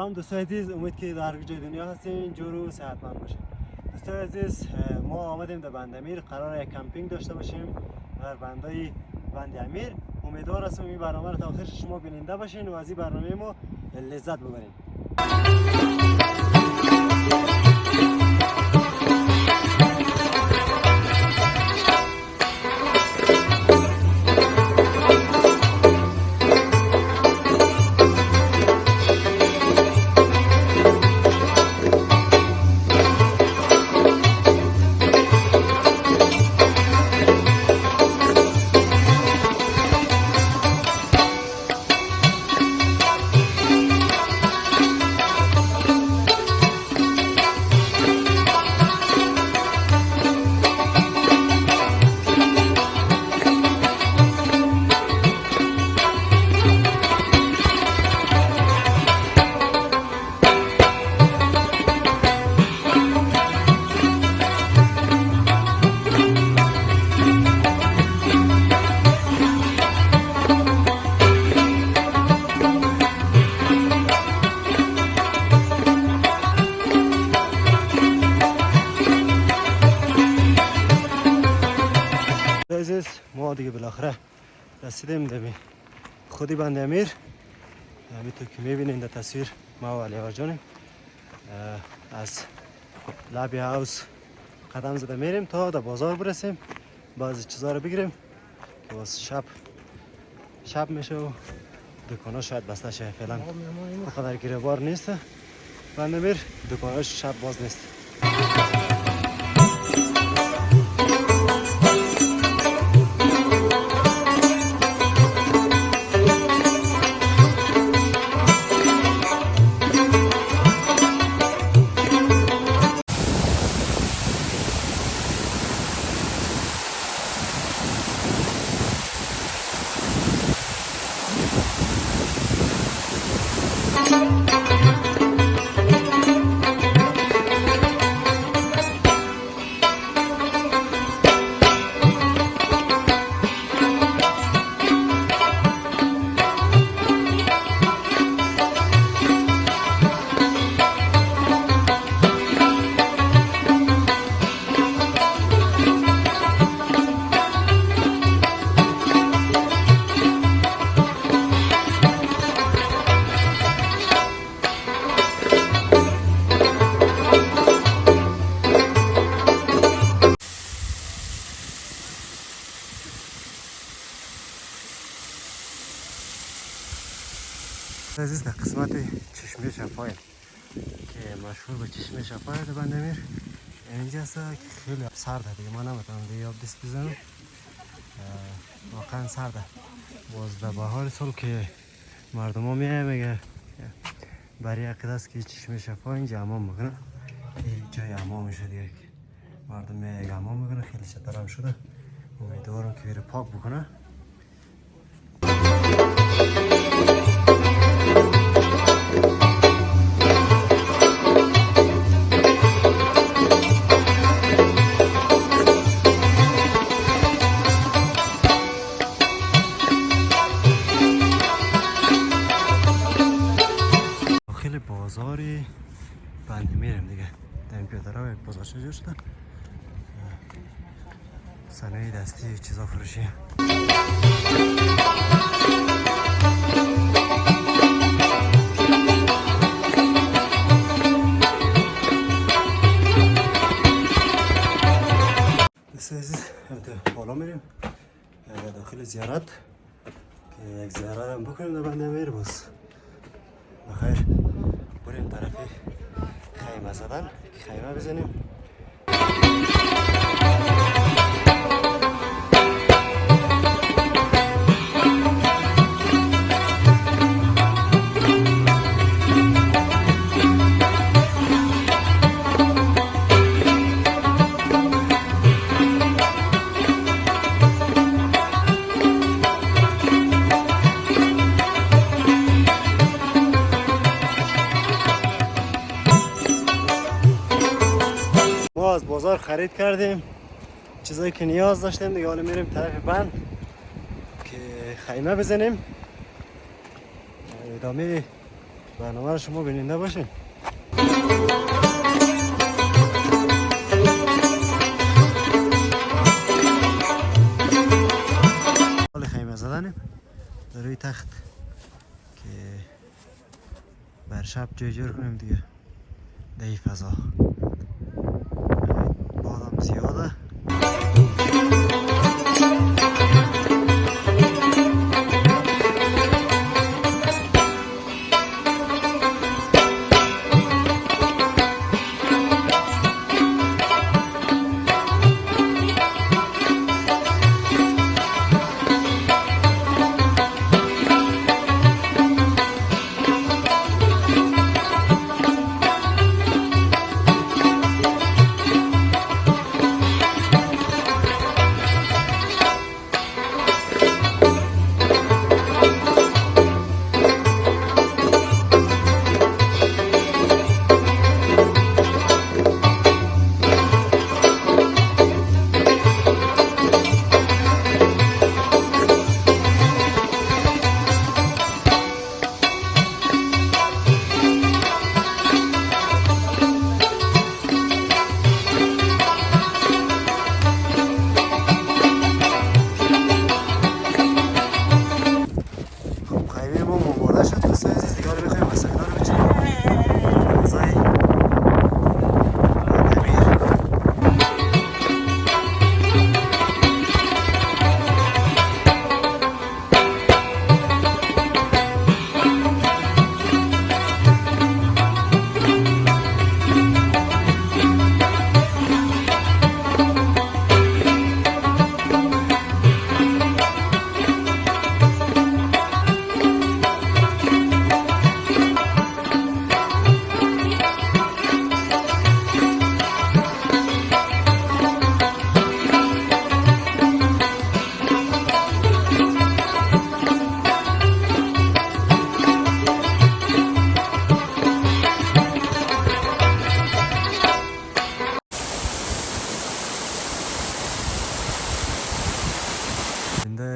سلام دوستان عزیز، امید که در جای دنیا هستین جور و صحتمند باشین. دوستان عزیز، ما آمدیم در بند امیر، قرار یک کمپینگ داشته باشیم در بند امیر. امیدوار هستم این برنامه رو تا آخر شما بیننده باشین و از این برنامه ما لذت ببرین. عزیز، ما دیگه بالاخره رسیدیم به خودی بند امیر. همینطور که میبینید در تصویر ما و علی جانیم از لابی هاوس قدم زده میریم تا در بازار برسیم، بعضی چیزا رو بگیریم که واسه شب میشه و دکانا شاید بسته شه. فعلا بقدر گیره‌بار نیست بند امیر، دکاناش شب باز نیست. عزیز، در قسمت چشمه شفای که مشهور به چشمه شفای در بند امیر اینجا است که خیلی سرده دیگه، ما نمیتونم دیگه آب دست بزنم، واقعا سرده. باز در بهار سال که مردم ها میگه برای عقیده است که چشمه شفا اینجا حمام میکنه، این جای حمام میشه دیگه، مردم میگه حمام میکنه. خیلی شترم شده، امیدوارم که بره پاک بکنه. بازاری بند میرم دیگه، در این پیاده رو یک بازار جور شده، صنایع دستی چیزا فروشی. دوستان عزیز، همینطور بالا میریم داخل زیارت که یک زیارت هم بکنیم در بند امیر. باز بخیر بریم طرف خیمه زدن که خیمه بزنیم. از بازار خرید کردیم چیزایی که نیاز داشتیم دیگه، حالا میریم طرف بند که خیمه بزنیم. ادامه برنامه رو شما بیننده باشین. حال خیمه زدنیم در روی تخت که بر شب جای جور کنیم دیگه در این فضا. بادم زیاده.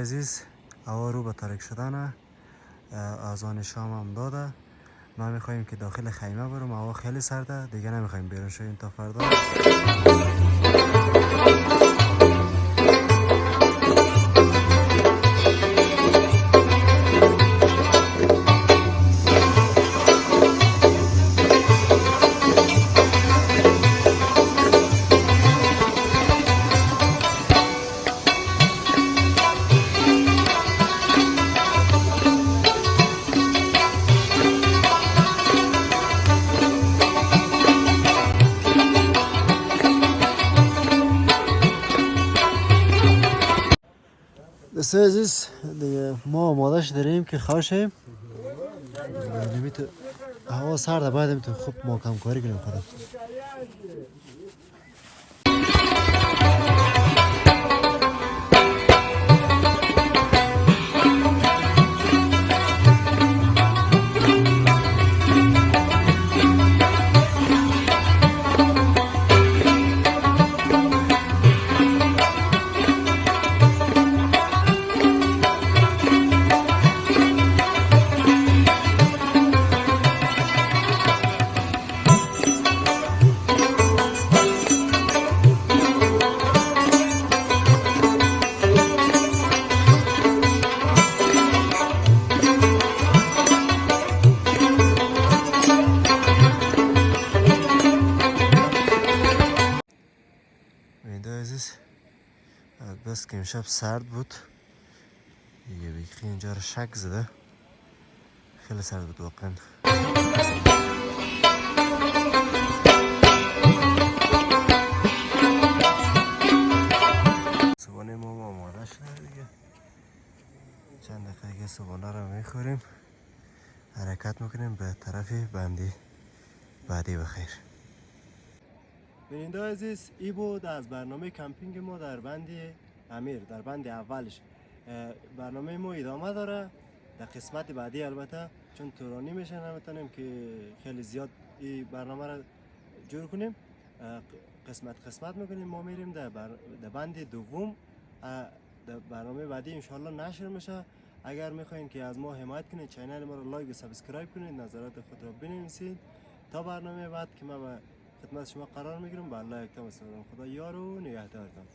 عزیز هوا رو به ترک شدن اذان شام هم داده. ما میخوایم که داخل خیمه بریم. هوا خیلی سرده دیگه، نمیخوایم بیرون شویم تا فردا. بسیار عزیز دیگه ما آماده شدیم که خواشیم. نمیتون هوا سرده، باید نمیتون خوب ما کم کاری کنیم خودم. عزیز بس که امشب سرد بود دیگه، بیخی اینجا رو شک زده. خیلی سرد بود واقعا. صبحانه ما آماده شده دیگه، چند دقیقه صبحانه رو میخوریم، حرکت میکنیم به طرف بندی بعدی. بخیر بیننده عزیز، ای بود از برنامه کمپینگ ما در بند امیر، در بند اولش. برنامه ما ادامه داره در قسمت بعدی، البته چون طولانی میشه نمیتونیم که خیلی زیاد این برنامه را جور کنیم. قسمت میکنیم. ما میریم در بند دوم، در برنامه بعدی انشالله نشر میشه. اگر میخواین که از ما حمایت کنید چینل ما رو لایک و سابسکرایب کنید، نظرات خود را بنویسید. تا برنامه بعد که ما به خدمت شما قرار میگیرم، به الله یک تا خدا یار و نگهدارتان.